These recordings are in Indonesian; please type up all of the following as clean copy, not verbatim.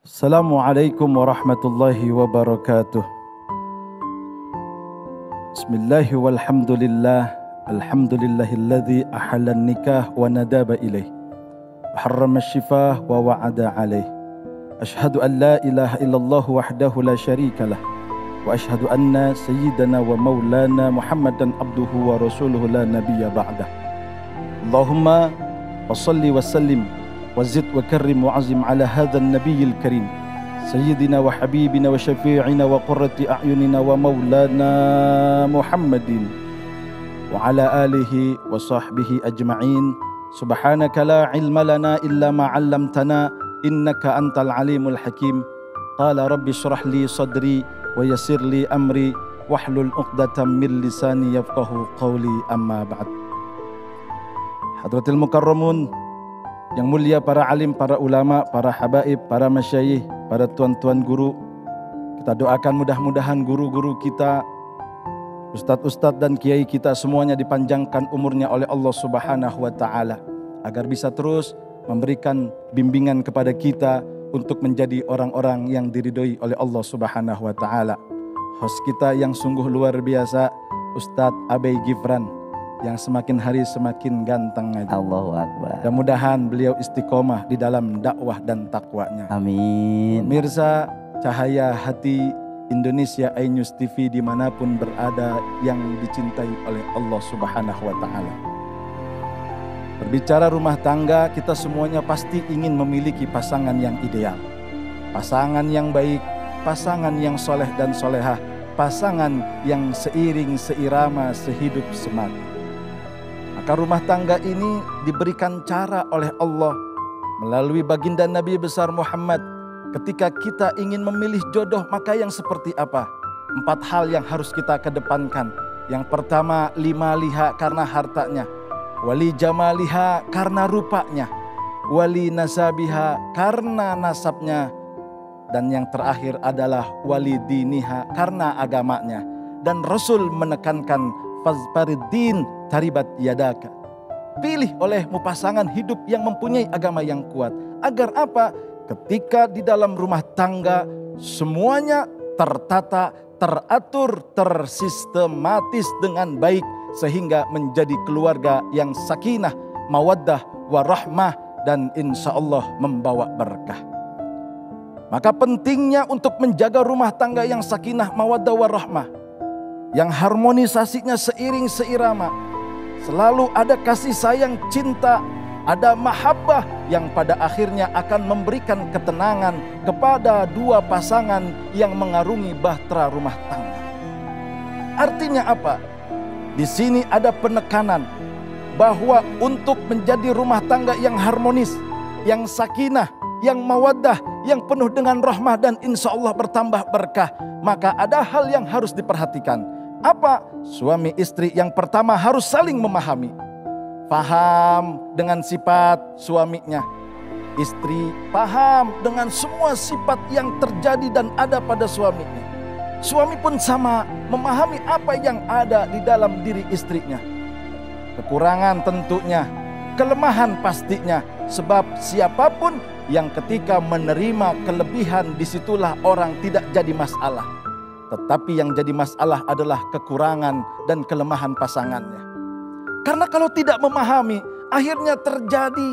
Assalamualaikum warahmatullahi wabarakatuh. Bismillahi walhamdulillah. Alhamdulillahilladzi ahallan nikah wa nadaba ilaih wa harrama syifah wa wa'ada alaih. Ashhadu an la ilaha illallah wahdahu la syarika lah wa ashhadu anna sayyidana wa maulana Muhammadan abduhu wa rasuluhu la nabiyya ba'dah. Allahumma wa salli wa sallim وزد وكرم وعظم على هذا النبي الكريم سيدنا وحبيبنا وشفيعنا وقرة أعيننا ومولانا محمد وعلى آله وصحبه أجمعين. سبحانك لا علم لنا إلا ما علمتنا إنك أنت العليم الحكيم. قال رب اشرح لي صدري ويسر لي أمري واحلل عقدة من لساني يفقه قولي. أما بعد. Hadratil Mukarramun, yang mulia para alim, para ulama, para habaib, para masyayikh, para tuan-tuan guru, kita doakan mudah-mudahan guru-guru kita, ustadz-ustadz dan kiai kita semuanya dipanjangkan umurnya oleh Allah Subhanahu wa Ta'ala, agar bisa terus memberikan bimbingan kepada kita untuk menjadi orang-orang yang diridhoi oleh Allah Subhanahu wa Ta'ala. Host kita yang sungguh luar biasa, Ustadz Abey Gifran, yang semakin hari semakin ganteng aja. Allahu Akbar. Mudah-mudahan beliau istiqomah di dalam dakwah dan takwanya. Amin. Pemirsa Cahaya Hati Indonesia iNews TV dimanapun berada yang dicintai oleh Allah Subhanahu wa Ta'ala. Berbicara rumah tangga, kita semuanya pasti ingin memiliki pasangan yang ideal, pasangan yang baik, pasangan yang soleh dan solehah, pasangan yang seiring seirama sehidup semati. Maka rumah tangga ini diberikan cara oleh Allah melalui baginda Nabi besar Muhammad. Ketika kita ingin memilih jodoh, maka yang seperti apa? 4 hal yang harus kita kedepankan. Yang pertama, limaliha karena hartanya, wali jamaliha karena rupanya, wali nasabiha karena nasabnya, dan yang terakhir adalah wali diniha karena agamanya. Dan Rasul menekankan fazfariddin taribat yadaka. Pilih olehmu pasangan hidup yang mempunyai agama yang kuat. Agar apa? Ketika di dalam rumah tangga semuanya tertata, teratur, tersistematis dengan baik, sehingga menjadi keluarga yang sakinah, mawaddah, warahmah, dan insya Allah membawa berkah. Maka pentingnya untuk menjaga rumah tangga yang sakinah, mawaddah, warahmah, yang harmonisasinya seiring seirama, selalu ada kasih sayang, cinta, ada mahabbah yang pada akhirnya akan memberikan ketenangan kepada dua pasangan yang mengarungi bahtera rumah tangga. Artinya apa? Di sini ada penekanan bahwa untuk menjadi rumah tangga yang harmonis, yang sakinah, yang mawaddah, yang penuh dengan rahmah dan insya Allah bertambah berkah, maka ada hal yang harus diperhatikan. Apa? Suami istri yang pertama harus saling memahami, paham dengan sifat suaminya, istri paham dengan semua sifat yang terjadi dan ada pada suaminya. Suami pun sama, memahami apa yang ada di dalam diri istrinya, kekurangan tentunya, kelemahan pastinya. Sebab siapapun yang ketika menerima kelebihan, disitulah orang tidak jadi masalah. Tetapi yang jadi masalah adalah kekurangan dan kelemahan pasangannya. Karena kalau tidak memahami, akhirnya terjadi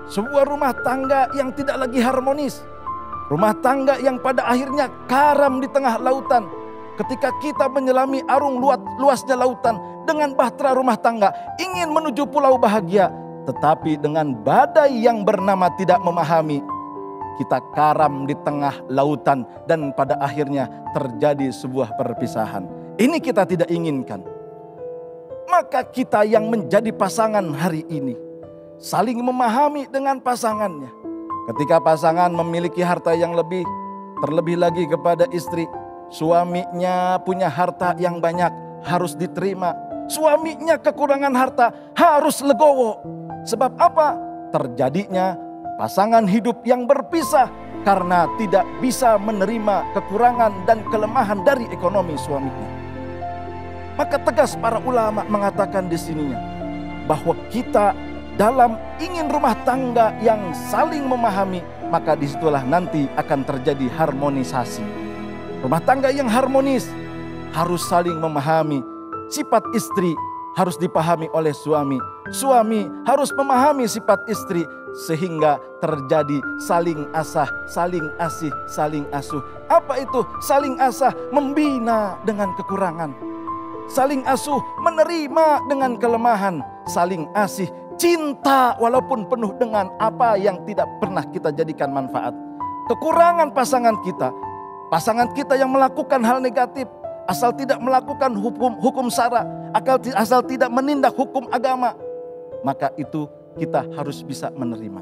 sebuah rumah tangga yang tidak lagi harmonis. Rumah tangga yang pada akhirnya karam di tengah lautan. Ketika kita menyelami arung luasnya lautan dengan bahtera rumah tangga, ingin menuju pulau bahagia, tetapi dengan badai yang bernama tidak memahami, kita karam di tengah lautan dan pada akhirnya terjadi sebuah perpisahan. Ini kita tidak inginkan. Maka kita yang menjadi pasangan hari ini saling memahami dengan pasangannya. Ketika pasangan memiliki harta yang lebih, terlebih lagi kepada istri, suaminya punya harta yang banyak, harus diterima. Suaminya kekurangan harta, harus legowo. Sebab apa? Terjadinya pasangan hidup yang berpisah karena tidak bisa menerima kekurangan dan kelemahan dari ekonomi suaminya. Maka tegas para ulama mengatakan di sininya bahwa kita dalam ingin rumah tangga yang saling memahami, maka disitulah nanti akan terjadi harmonisasi. Rumah tangga yang harmonis harus saling memahami. Sifat istri harus dipahami oleh suami. Suami harus memahami sifat istri sehingga terjadi saling asah, saling asih, saling asuh. Apa itu saling asah? Membina dengan kekurangan. Saling asuh, menerima dengan kelemahan. Saling asih, cinta walaupun penuh dengan apa yang tidak pernah kita jadikan manfaat. Kekurangan pasangan kita yang melakukan hal negatif, asal tidak melakukan hukum syara, asal tidak menindak hukum agama, maka itu kita harus bisa menerima.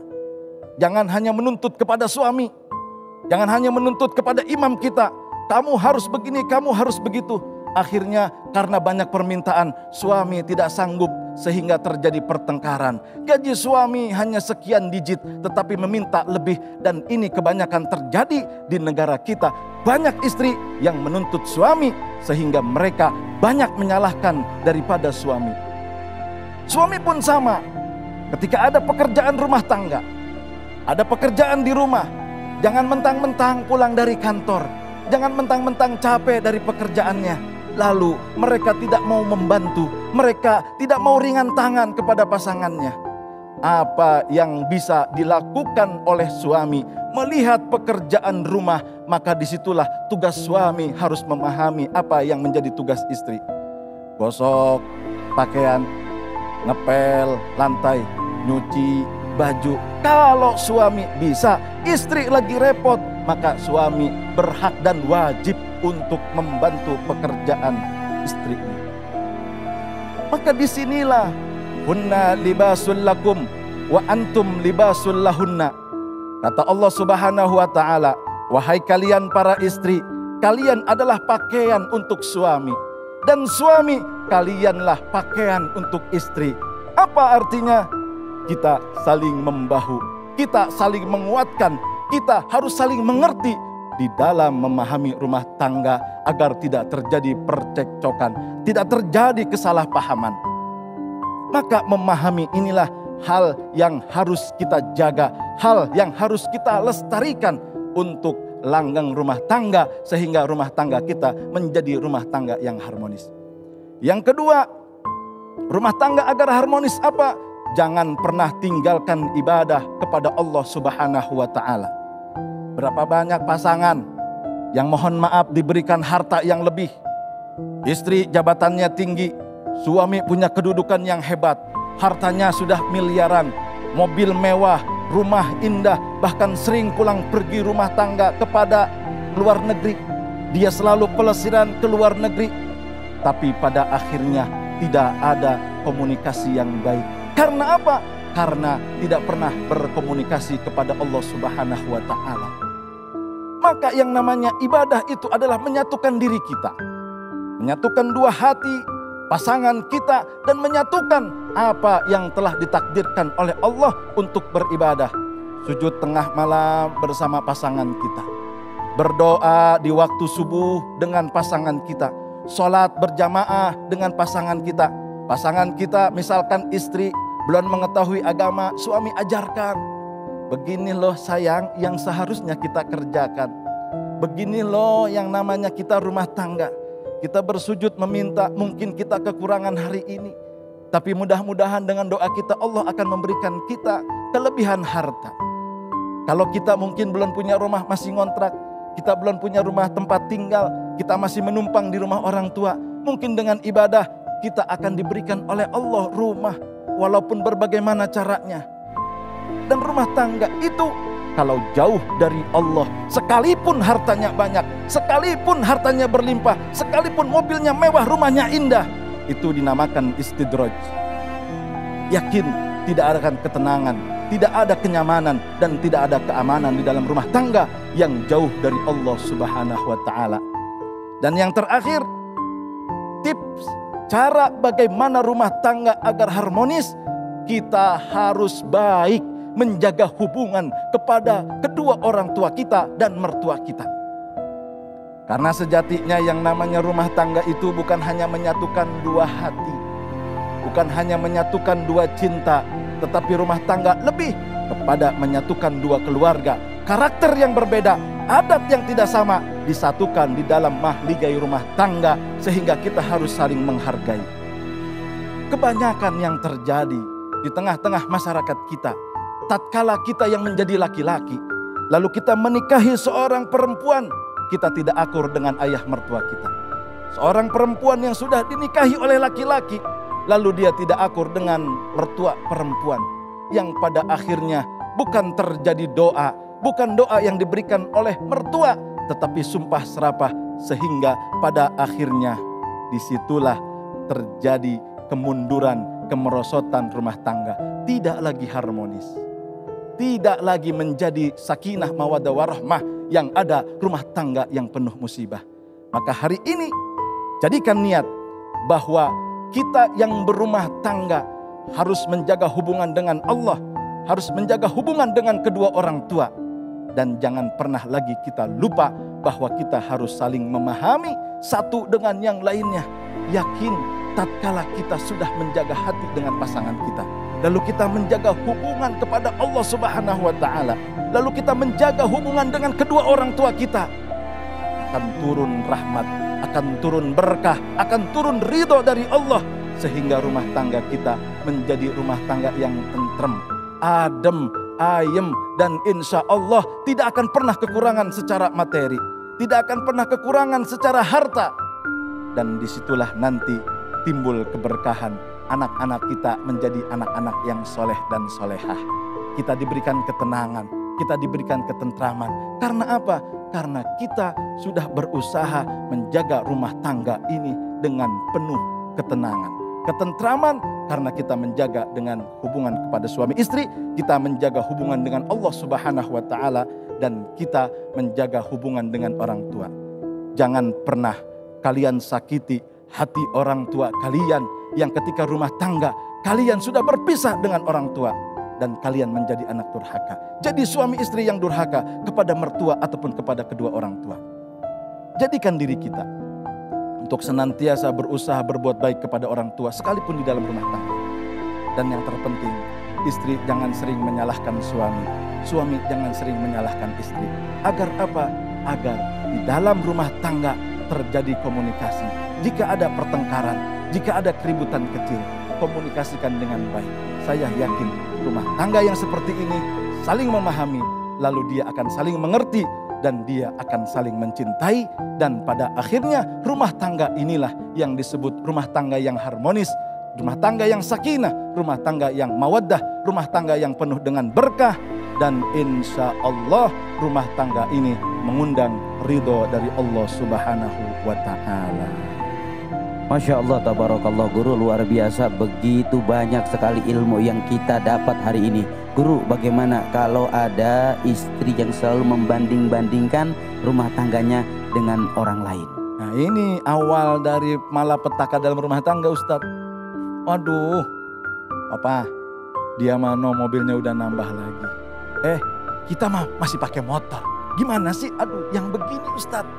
Jangan hanya menuntut kepada suami, jangan hanya menuntut kepada imam kita, kamu harus begini, kamu harus begitu. Akhirnya karena banyak permintaan, suami tidak sanggup sehingga terjadi pertengkaran. Gaji suami hanya sekian digit tetapi meminta lebih, dan ini kebanyakan terjadi di negara kita. Banyak istri yang menuntut suami sehingga mereka banyak menyalahkan daripada suami. Suami pun sama. Ketika ada pekerjaan rumah tangga, ada pekerjaan di rumah, jangan mentang-mentang pulang dari kantor, jangan mentang-mentang capek dari pekerjaannya, lalu mereka tidak mau membantu, mereka tidak mau ringan tangan kepada pasangannya. Apa yang bisa dilakukan oleh suami melihat pekerjaan rumah, maka disitulah tugas suami harus memahami apa yang menjadi tugas istri. Gosok pakaian, ngepel lantai, nyuci baju. Kalau suami bisa, istri lagi repot, maka suami berhak dan wajib untuk membantu pekerjaan istrinya. Maka disinilah hunna libasul lakum wa antum libasul lahunna. Kata Allah Subhanahu wa ta'ala, wahai kalian para istri, kalian adalah pakaian untuk suami, dan suami kalianlah pakaian untuk istri. Apa artinya? Kita saling membahu, kita saling menguatkan, kita harus saling mengerti di dalam memahami rumah tangga agar tidak terjadi percekcokan, tidak terjadi kesalahpahaman. Maka memahami inilah hal yang harus kita jaga, hal yang harus kita lestarikan untuk langgeng rumah tangga sehingga rumah tangga kita menjadi rumah tangga yang harmonis. Yang kedua, rumah tangga agar harmonis apa? Jangan pernah tinggalkan ibadah kepada Allah Subhanahu wa ta'ala. Berapa banyak pasangan yang mohon maaf diberikan harta yang lebih. Istri jabatannya tinggi, suami punya kedudukan yang hebat, hartanya sudah miliaran, mobil mewah, rumah indah, bahkan sering pulang pergi rumah tangga kepada luar negeri. Dia selalu pelesiran ke luar negeri, tapi pada akhirnya tidak ada komunikasi yang baik. Karena apa? Karena tidak pernah berkomunikasi kepada Allah Subhanahu wa ta'ala. Maka yang namanya ibadah itu adalah menyatukan diri kita, menyatukan dua hati pasangan kita, dan menyatukan apa yang telah ditakdirkan oleh Allah untuk beribadah. Sujud tengah malam bersama pasangan kita, berdoa di waktu subuh dengan pasangan kita, sholat berjamaah dengan pasangan kita. Pasangan kita misalkan istri belum mengetahui agama, suami ajarkan. Begini loh sayang yang seharusnya kita kerjakan. Begini loh yang namanya kita rumah tangga. Kita bersujud meminta, mungkin kita kekurangan hari ini, tapi mudah-mudahan dengan doa kita Allah akan memberikan kita kelebihan harta. Kalau kita mungkin belum punya rumah, masih ngontrak, kita belum punya rumah tempat tinggal, kita masih menumpang di rumah orang tua, mungkin dengan ibadah kita akan diberikan oleh Allah rumah, walaupun berbagaimana caranya. Dan rumah tangga itu kalau jauh dari Allah, sekalipun hartanya banyak, sekalipun hartanya berlimpah, sekalipun mobilnya mewah, rumahnya indah, itu dinamakan istidraj. Yakin tidak akan ketenangan, tidak ada kenyamanan, dan tidak ada keamanan di dalam rumah tangga yang jauh dari Allah Subhanahu wa ta'ala. Dan yang terakhir, tips cara bagaimana rumah tangga agar harmonis, kita harus baik menjaga hubungan kepada kedua orang tua kita dan mertua kita. Karena sejatinya yang namanya rumah tangga itu bukan hanya menyatukan dua hati, bukan hanya menyatukan dua cinta, tetapi rumah tangga lebih kepada menyatukan dua keluarga, karakter yang berbeda, adat yang tidak sama disatukan di dalam mahligai rumah tangga sehingga kita harus saling menghargai. Kebanyakan yang terjadi di tengah-tengah masyarakat kita, tatkala kita yang menjadi laki-laki, lalu kita menikahi seorang perempuan, kita tidak akur dengan ayah mertua kita. Seorang perempuan yang sudah dinikahi oleh laki-laki, lalu dia tidak akur dengan mertua perempuan, yang pada akhirnya bukan terjadi doa, bukan doa yang diberikan oleh mertua, tetapi sumpah serapah, sehingga pada akhirnya disitulah terjadi kemunduran, kemerosotan rumah tangga. Tidak lagi harmonis, tidak lagi menjadi sakinah mawaddah warahmah, yang ada rumah tangga yang penuh musibah. Maka hari ini jadikan niat bahwa kita yang berumah tangga harus menjaga hubungan dengan Allah, harus menjaga hubungan dengan kedua orang tua. Dan jangan pernah lagi kita lupa bahwa kita harus saling memahami satu dengan yang lainnya. Yakin tatkala kita sudah menjaga hati dengan pasangan kita, lalu kita menjaga hubungan kepada Allah Subhanahu wa Ta'ala, lalu kita menjaga hubungan dengan kedua orang tua kita, akan turun rahmat, akan turun berkah, akan turun ridho dari Allah, sehingga rumah tangga kita menjadi rumah tangga yang tentrem, adem, ayem, dan insya Allah tidak akan pernah kekurangan secara materi, tidak akan pernah kekurangan secara harta. Dan disitulah nanti timbul keberkahan, anak-anak kita menjadi anak-anak yang soleh dan solehah. Kita diberikan ketenangan, kita diberikan ketentraman. Karena apa? Karena kita sudah berusaha menjaga rumah tangga ini dengan penuh ketenangan, ketentraman, karena kita menjaga dengan hubungan kepada suami istri, kita menjaga hubungan dengan Allah Subhanahu wa Ta'ala, dan kita menjaga hubungan dengan orang tua. Jangan pernah kalian sakiti hati orang tua kalian yang ketika rumah tangga kalian sudah berpisah dengan orang tua dan kalian menjadi anak durhaka. Jadi suami istri yang durhaka kepada mertua ataupun kepada kedua orang tua. Jadikan diri kita untuk senantiasa berusaha berbuat baik kepada orang tua sekalipun di dalam rumah tangga. Dan yang terpenting, istri jangan sering menyalahkan suami, suami jangan sering menyalahkan istri. Agar apa? Agar di dalam rumah tangga terjadi komunikasi. Jika ada pertengkaran, jika ada keributan kecil, komunikasikan dengan baik. Saya yakin rumah tangga yang seperti ini saling memahami, lalu dia akan saling mengerti, dan dia akan saling mencintai. Dan pada akhirnya rumah tangga inilah yang disebut rumah tangga yang harmonis, rumah tangga yang sakinah, rumah tangga yang mawaddah, rumah tangga yang penuh dengan berkah. Dan insya Allah rumah tangga ini mengundang ridho dari Allah Subhanahu wa Ta'ala. Masya Allah, tabarakallah guru, luar biasa. Begitu banyak sekali ilmu yang kita dapat hari ini. Guru, bagaimana kalau ada istri yang selalu membanding-bandingkan rumah tangganya dengan orang lain? Nah, ini awal dari malapetaka dalam rumah tangga, Ustadz. Waduh, apa? Dia mano mobilnya udah nambah lagi. Kita mah masih pakai motor. Gimana sih? Aduh, yang begini Ustadz,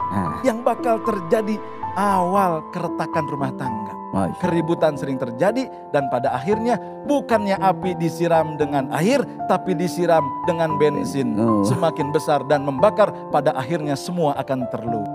yang bakal terjadi awal keretakan rumah tangga. Keributan sering terjadi, dan pada akhirnya bukannya api disiram dengan air, tapi disiram dengan bensin. Semakin besar dan membakar, pada akhirnya semua akan terluka.